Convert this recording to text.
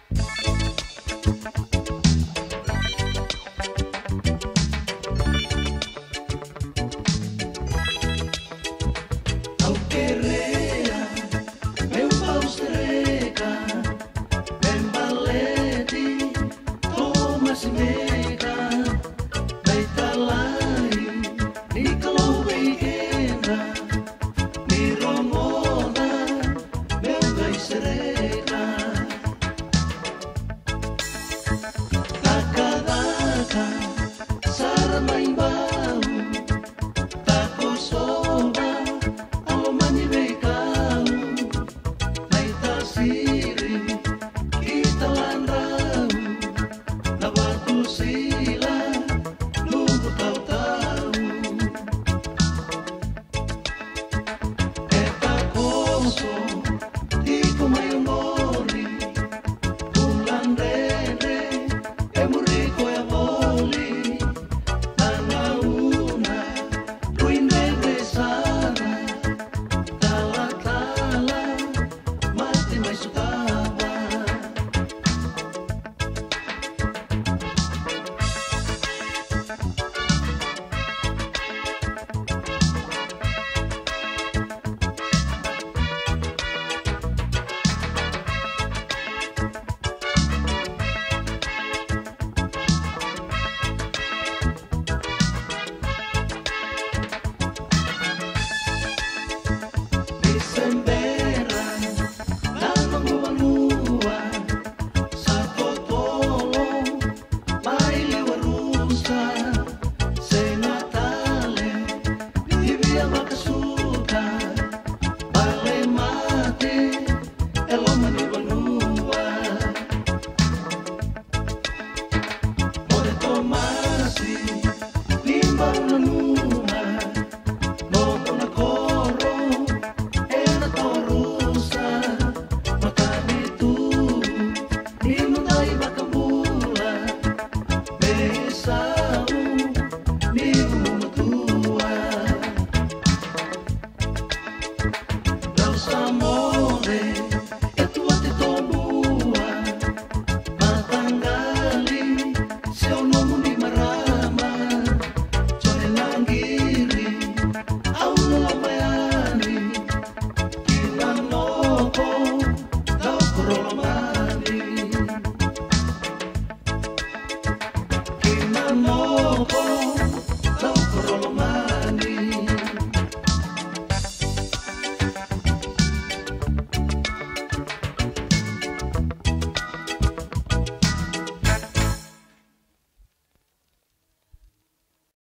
Au Kerea, meu pau Sereka, membaleti, toma Sereka, dai Delai, ni kalau weekenda, ni romona, meu gai Sereka. Takadaka, sara main bau, tako soba, alo mani bekau, nai tasiri, kita landrau, na batu sila, lugu tau-tau. Eta koso, tiku mayong mori, ulang rene, emuriko ya boli, nanauna, ruin rene sana, tala-tala, mati may sutawa. Disemberan, nanong luwan-luwan, sa totolo, may liwarusa, sa Natale, bibia makasuka, bale mati, elo maniwaluwan. Ode Tomasi, limbaw na luma, noto na koro, ena torusa, makanitu, ni mo tayo makabula, besau, ni mo matua. Daw sa amore, eto at ito buwa, matanggali, siya no mo ni marama, tiyone langgiri, au nalabayani, kinanoko, daw korolomani.